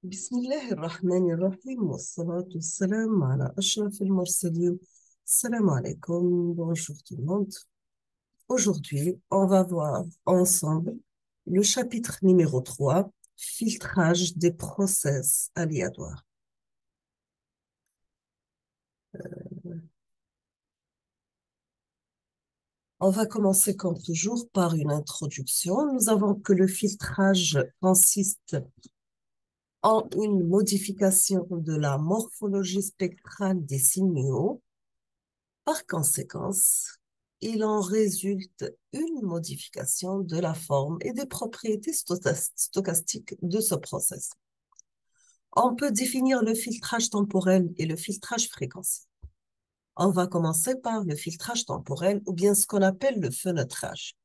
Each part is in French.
بسم الله الرحمن الرحيم والصلاة والسلام على أشرف المرسلين. Salam alaikum, bonjour tout le monde. Aujourd'hui, on va voir ensemble le chapitre numéro 3, filtrage des process aléatoires. On va commencer comme toujours par une introduction. Nous avons que le filtrage consiste en une modification de la morphologie spectrale des signaux. Par conséquence, il en résulte une modification de la forme et des propriétés stochastiques de ce process. On peut définir le filtrage temporel et le filtrage fréquentiel. On va commencer par le filtrage temporel ou bien ce qu'on appelle le fenêtrage.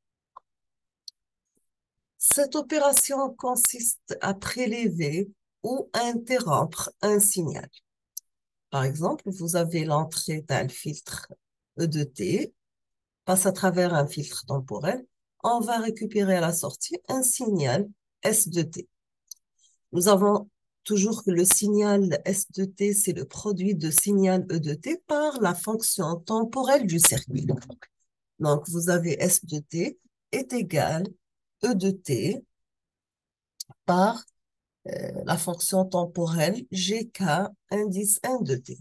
Cette opération consiste à prélever ou interrompre un signal. Par exemple, vous avez l'entrée d'un filtre E de T, passe à travers un filtre temporel, on va récupérer à la sortie un signal S de T. Nous avons toujours que le signal S de T, c'est le produit de signal E de T par la fonction temporelle du circuit. Donc, vous avez S de T est égal E de T par la fonction temporelle GK indice 1 de T.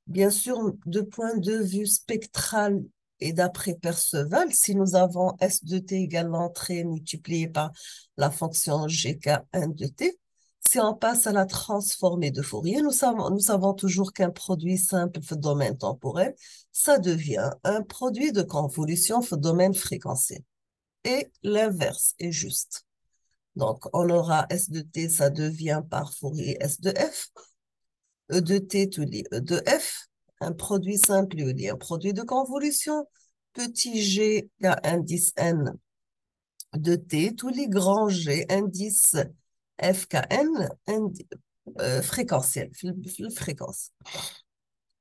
Bien sûr, de point de vue spectral et d'après Perceval, si nous avons S de t égale l'entrée multipliée par la fonction GK1 de t, si on passe à la transformée de Fourier, nous savons toujours qu'un produit simple de domaine temporel, ça devient un produit de convolution de domaine fréquentiel. Et l'inverse est juste. Donc, on aura S de t, ça devient par Fourier S de f. E de t, tu lis E de f. Un produit simple, tu lis un produit de convolution. Petit g, il y a indice n de t, tu lis grand g, indice fkn, fréquentiel, fréquence.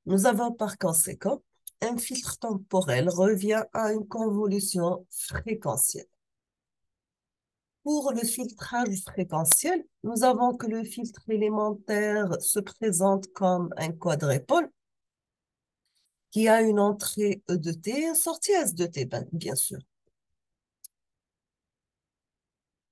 Nous avons par conséquent un filtre temporel revient à une convolution fréquentielle. Pour le filtrage fréquentiel, nous avons que le filtre élémentaire se présente comme un quadrépôle qui a une entrée E de t et une sortie S de t, bien sûr.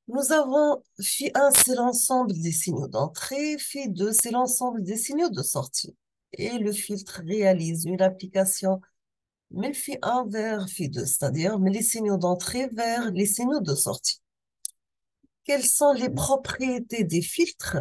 Nous avons phi1, c'est l'ensemble des signaux d'entrée, phi2, c'est l'ensemble des signaux de sortie. Et le filtre réalise une application mais phi1 vers phi2, c'est-à-dire les signaux d'entrée vers les signaux de sortie. Quelles sont les propriétés des filtres?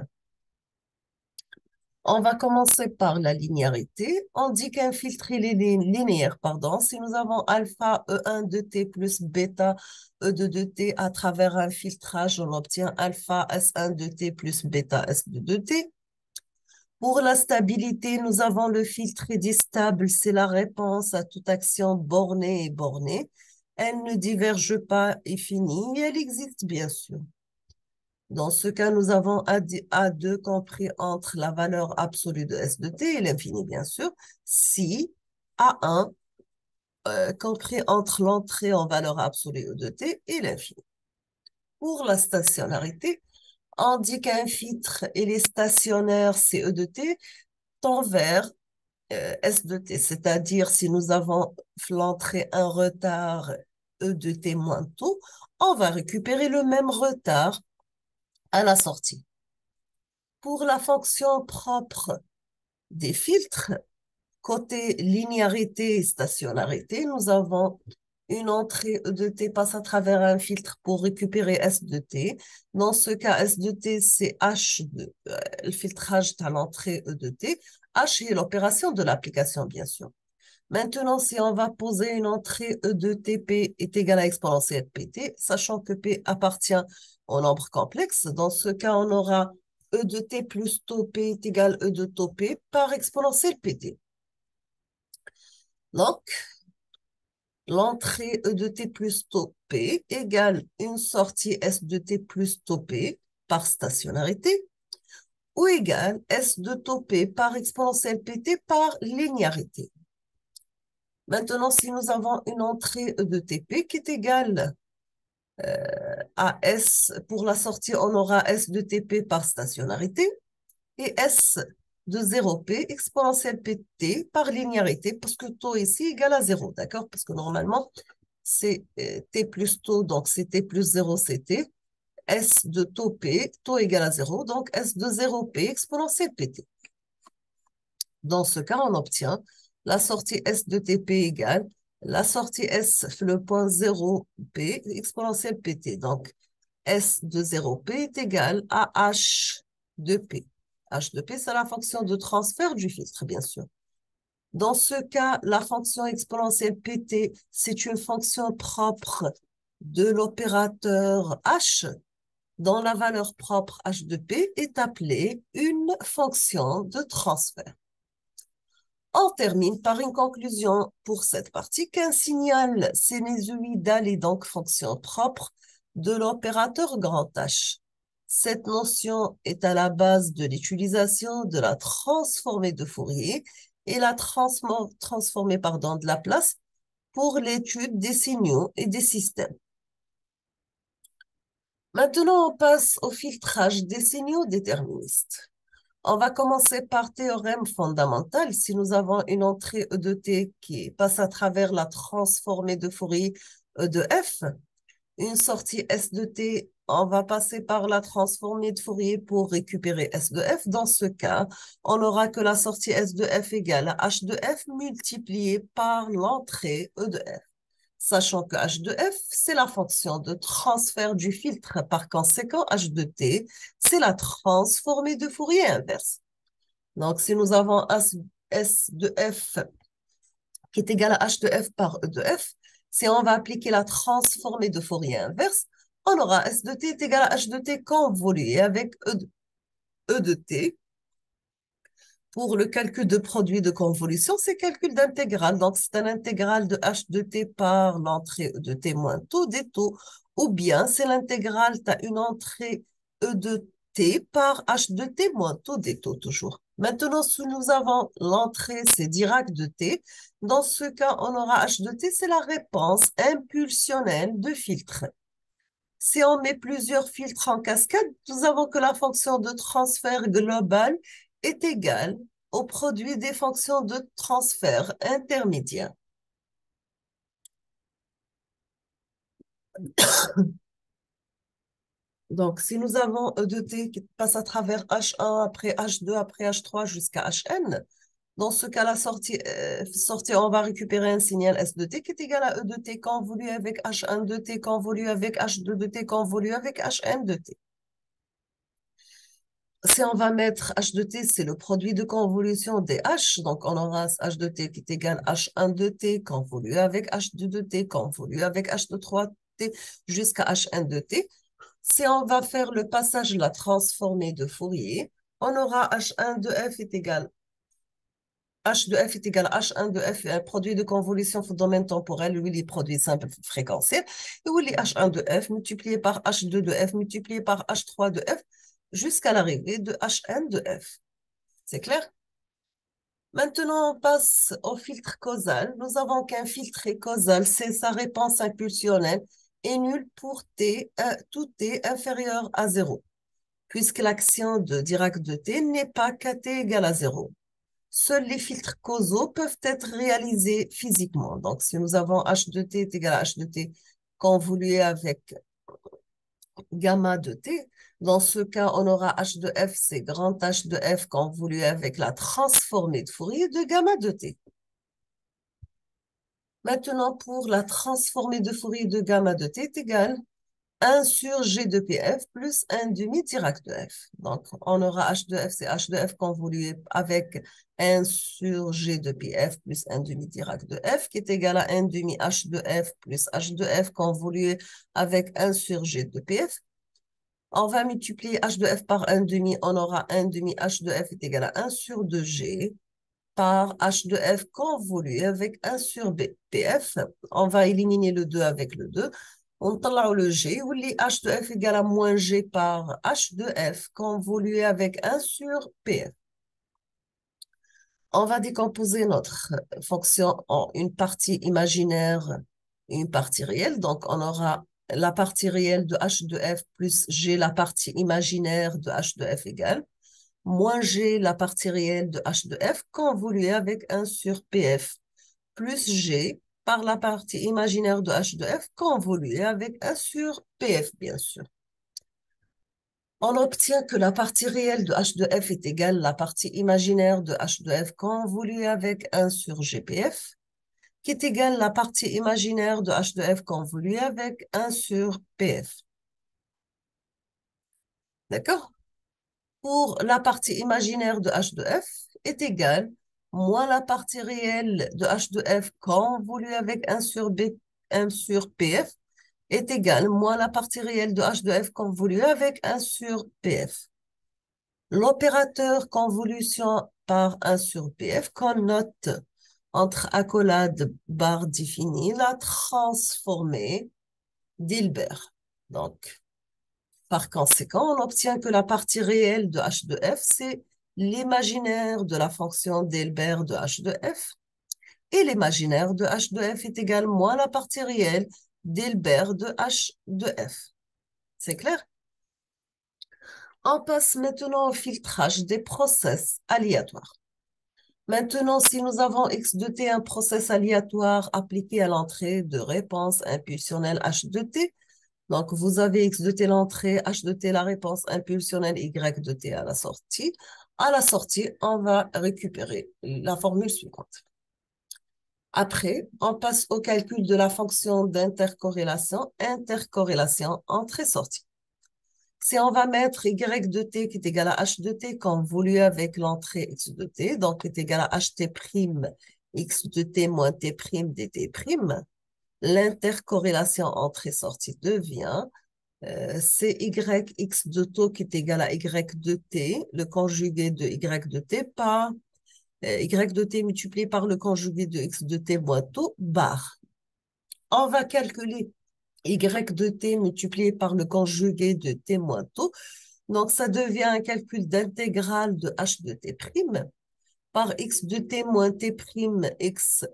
On va commencer par la linéarité. On dit qu'un filtre il est linéaire, pardon. Si nous avons alpha E1 de t plus bêta E2 de t à travers un filtrage, on obtient alpha S1 de t plus bêta S2 de t. Pour la stabilité, nous avons le filtre dit stable, c'est la réponse à toute action bornée et bornée. Elle ne diverge pas et finit, et elle existe bien sûr. Dans ce cas, nous avons A2 compris entre la valeur absolue de S de t et l'infini, bien sûr, si A1 compris entre l'entrée en valeur absolue E de t et l'infini. Pour la stationnarité, on dit qu'un filtre, il est stationnaire, c'est E de t, tend vers S de t, c'est-à-dire si nous avons l'entrée un retard E de t moins tôt, on va récupérer le même retard à la sortie. Pour la fonction propre des filtres, côté linéarité et stationnarité, nous avons une entrée E de t passe à travers un filtre pour récupérer S de t. Dans ce cas, S de t, c'est le filtrage à l'entrée E de t. H est l'opération de l'application, bien sûr. Maintenant, si on va poser une entrée E de Tp est égale à exponentielle Pt, sachant que P appartient au nombre complexe, dans ce cas, on aura E de T plus tau P est égal E de tau P par exponentielle Pt. Donc, l'entrée E de T plus tau P égale une sortie S de T plus tau P par stationnarité ou égale S de tau P par exponentielle Pt par linéarité. Maintenant, si nous avons une entrée E de Tp qui est égale AS, pour la sortie, on aura S de TP par stationnarité et S de 0P exponentielle PT par linéarité, parce que taux ici égale à 0, d'accord? Parce que normalement, c'est T plus taux, donc c'est T plus 0, c'est T. S de taux P, taux égale à 0, donc S de 0P exponentielle PT. Dans ce cas, on obtient la sortie S de TP égale la sortie S, le point 0P exponentielle PT. Donc, S de 0P est égal à H de P. H de P, c'est la fonction de transfert du filtre, bien sûr. Dans ce cas, la fonction exponentielle PT, c'est une fonction propre de l'opérateur H, dont la valeur propre H de P est appelée une fonction de transfert. On termine par une conclusion pour cette partie qu'un signal sinusoïdal est donc fonction propre de l'opérateur grand H. Cette notion est à la base de l'utilisation de la transformée de Fourier et la transformée de Laplace pour l'étude des signaux et des systèmes. Maintenant, on passe au filtrage des signaux déterministes. On va commencer par théorème fondamental. Si nous avons une entrée E de t qui passe à travers la transformée de Fourier E de f, une sortie S de t, on va passer par la transformée de Fourier pour récupérer S de f. Dans ce cas, on n'aura que la sortie S de f égale à H de f multiplié par l'entrée E de f. Sachant que H de f, c'est la fonction de transfert du filtre. Par conséquent, H de t, c'est la transformée de Fourier inverse. Donc, si nous avons S de f qui est égal à H de f par E de f, si on va appliquer la transformée de Fourier inverse, on aura S de t est égal à H de t convolué avec E de t. Pour le calcul de produit de convolution, c'est calcul d'intégrale. Donc, c'est un intégral de h de t par l'entrée E de t moins taux des taux. Ou bien, c'est l'intégrale, tu as une entrée E de t par h de t moins taux des taux, toujours. Maintenant, si nous avons l'entrée, c'est Dirac de t. Dans ce cas, on aura h de t, c'est la réponse impulsionnelle de filtre. Si on met plusieurs filtres en cascade, nous avons que la fonction de transfert global est égale au produit des fonctions de transfert intermédiaire. Donc, si nous avons E de t qui passe à travers H1, après H2, après H3 jusqu'à Hn, dans ce cas, la sortie, on va récupérer un signal S de t qui est égal à E de t convolu avec H1 de t convolu avec H2 de t convolu avec Hn de t. Si on va mettre h de t, c'est le produit de convolution des h. Donc, on aura h de t qui est égal à h1 de t convolu avec h2 de t convolu avec h de 3t jusqu'à hn de t. Si on va faire le passage de la transformée de Fourier, on aura h1 de f est égal h de f est égal à h1 de f, un produit de convolution au domaine temporel, où il est produit simple fréquentiel, et où il est h1 de f multiplié par h2 de f multiplié par h3 de f, jusqu'à l'arrivée de Hn de f. C'est clair? Maintenant, on passe au filtre causal. Nous avons qu'un filtre est causal, c'est sa réponse impulsionnelle est nulle pour tout t inférieur à 0, puisque l'action de Dirac de t n'est pas kt égale à 0. Seuls les filtres causaux peuvent être réalisés physiquement. Donc, si nous avons h de t est égal à h de t convolué avec gamma de t. Dans ce cas, on aura h de f, c'est grand H de f convolué avec la transformée de Fourier de gamma de t. Maintenant, pour la transformée de Fourier de gamma de t est égale 1 sur g de pf plus 1 demi Dirac de f. Donc, on aura h de f, c'est h de f convolué avec 1 sur g de pf plus 1 demi Dirac de f, qui est égal à 1 demi h de f plus h de f convolué avec 1 sur g de pf. On va multiplier h de f par 1 demi, on aura 1 demi h de f est égal à 1 sur 2g par h de f convolué avec 1 sur pf. On va éliminer le 2 avec le 2. On طلع le g, où les h de f égale à moins g par h de f convolué avec 1 sur pf. On va décomposer notre fonction en une partie imaginaire et une partie réelle. Donc, on aura la partie réelle de H de F plus G, la partie imaginaire de H de F égale moins G, la partie réelle de H de F, convolue avec 1 sur PF, plus G par la partie imaginaire de H de F, convolue avec 1 sur PF, bien sûr. On obtient que la partie réelle de H de F est égale à la partie imaginaire de H de F convolue avec 1 sur GPF, qui est égale à la partie imaginaire de H de F convolue avec 1 sur PF. D'accord? Pour la partie imaginaire de H de F est égale moins la partie réelle de H de F convolue avec 1 sur PF est égale moins la partie réelle de H de F convolue avec 1 sur PF. L'opérateur convolution par 1 sur PF connote entre accolade barre définie la transformée d'Hilbert. Donc, par conséquent, on obtient que la partie réelle de H de F, c'est l'imaginaire de la fonction d'Hilbert de H de F. Et l'imaginaire de H de F est également la partie réelle d'Hilbert de H de F. C'est clair? On passe maintenant au filtrage des process aléatoires. Maintenant, si nous avons x de t, un process aléatoire appliqué à l'entrée de réponse impulsionnelle h de t, donc vous avez x de t l'entrée, h de t la réponse impulsionnelle, y de t à la sortie. À la sortie, on va récupérer la formule suivante. Après, on passe au calcul de la fonction d'intercorrélation, intercorrélation entrée-sortie. Si on va mettre y de t qui est égal à h de t convolue avec l'entrée x de t, donc qui est égal à ht prime x de t moins t prime dt prime, l'intercorrélation entrée-sortie devient c'est yx de taux qui est égal à y de t, le conjugué de y de t par y de t multiplié par le conjugué de x de t moins taux bar. On va calculer y de t multiplié par le conjugué de t moins taux. Donc, ça devient un calcul d'intégrale de h de t prime par x de t moins t prime x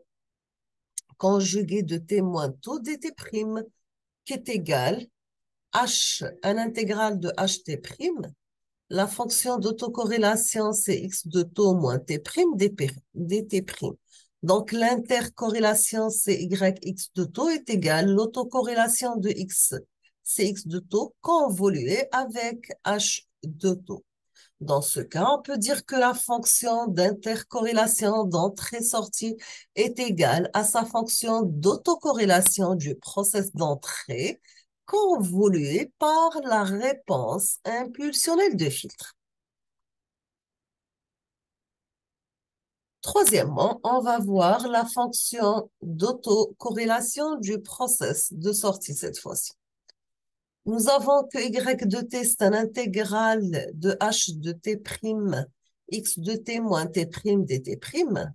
conjugué de t moins taux dt prime qui est égal h, un intégral de ht prime. La fonction d'autocorrélation, c'est x de taux moins t prime dt prime. Donc, l'intercorrélation CYX de taux est égale à l'autocorrélation de X, CX de taux convolué avec H de taux. Dans ce cas, on peut dire que la fonction d'intercorrélation d'entrée-sortie est égale à sa fonction d'autocorrélation du process d'entrée convolué par la réponse impulsionnelle de filtre. Troisièmement, on va voir la fonction d'autocorrélation du process de sortie cette fois-ci. Nous avons que y de t, c'est un intégral de h de t prime, x de t moins t prime dt prime.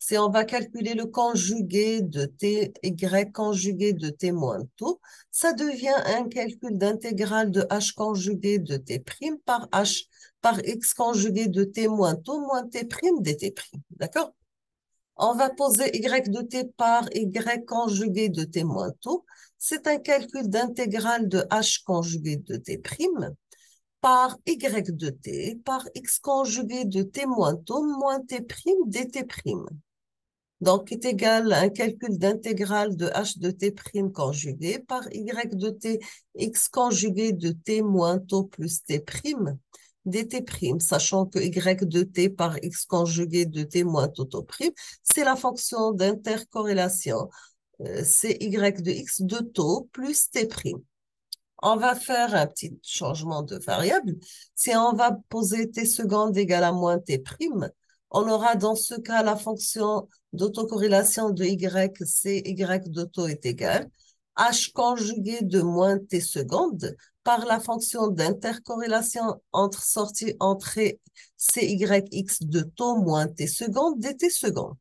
Si on va calculer le conjugué de t, y conjugué de t moins taux, ça devient un calcul d'intégrale de h conjugué de t prime par h par x conjugué de t moins taux moins t prime dt prime. D'accord? On va poser y de t par y conjugué de t moins taux. C'est un calcul d'intégrale de h conjugué de t prime par y de t par x conjugué de t moins taux moins t prime dt prime. Donc, est égal à un calcul d'intégrale de h de t prime conjugué par y de t x conjugué de t moins taux plus t prime dt prime, sachant que y de t par x conjugué de t moins taux prime, c'est la fonction d'intercorrélation. C'est y de x de taux plus t prime. On va faire un petit changement de variable. Si on va poser t seconde égale à moins t prime, on aura dans ce cas la fonction d'autocorrélation de y, c'est y de taux est égal h conjugué de moins t seconde par la fonction d'intercorrélation entre sortie entrée cyx de taux moins t seconde dt seconde.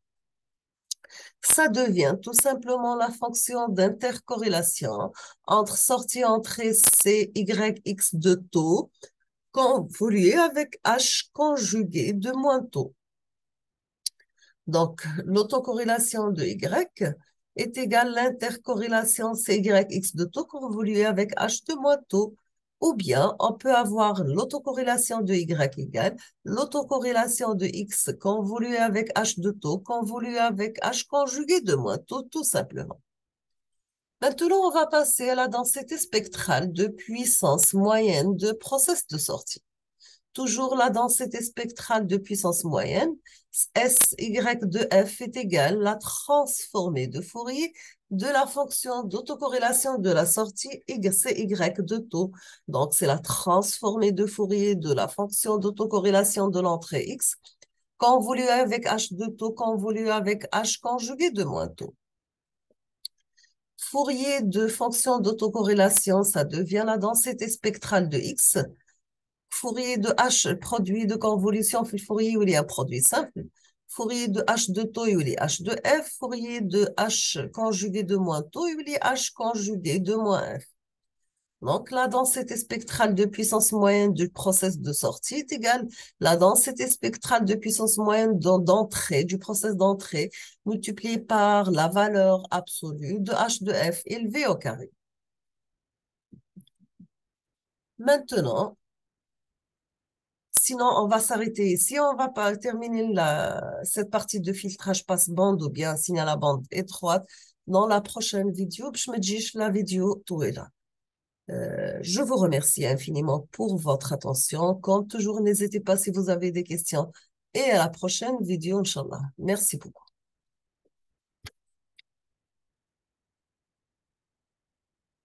Ça devient tout simplement la fonction d'intercorrélation entre sortie-entrée CYX de taux convoluée avec H conjugué de moins taux. Donc, l'autocorrélation de Y est égal à l'intercorrélation CYX de taux convolué avec H de moins taux. Ou bien, on peut avoir l'autocorrélation de Y égale l'autocorrélation de X convolue avec H de taux convolue avec H conjugué de moins taux, tout simplement. Maintenant, on va passer à la densité spectrale de puissance moyenne de process de sortie. Toujours la densité spectrale de puissance moyenne, SY de F est égale la transformée de Fourier de la fonction d'autocorrélation de la sortie CY de taux. Donc, c'est la transformée de Fourier de la fonction d'autocorrélation de l'entrée X convolue avec H de taux convolue avec H conjugué de moins taux. Fourier de fonction d'autocorrélation, ça devient la densité spectrale de X. Fourier de H, produit de convolution في Fourier, il y a un produit simple. Fourier de H de taux, il y a H de F. Fourier de H conjugué de moins taux, il y a H conjugué de moins F. Donc, la densité spectrale de puissance moyenne du process de sortie est égale la densité spectrale de puissance moyenne d'entrée, du process d'entrée, multipliée par la valeur absolue de H de F élevé au carré. Maintenant, sinon, on va s'arrêter ici. On va pas terminer cette partie de filtrage passe-bande ou bien signal à bande étroite dans la prochaine vidéo. Je me dis, la vidéo, tout est là. Je vous remercie infiniment pour votre attention. Comme toujours, n'hésitez pas si vous avez des questions. Et à la prochaine vidéo, Inch'Allah. Merci beaucoup.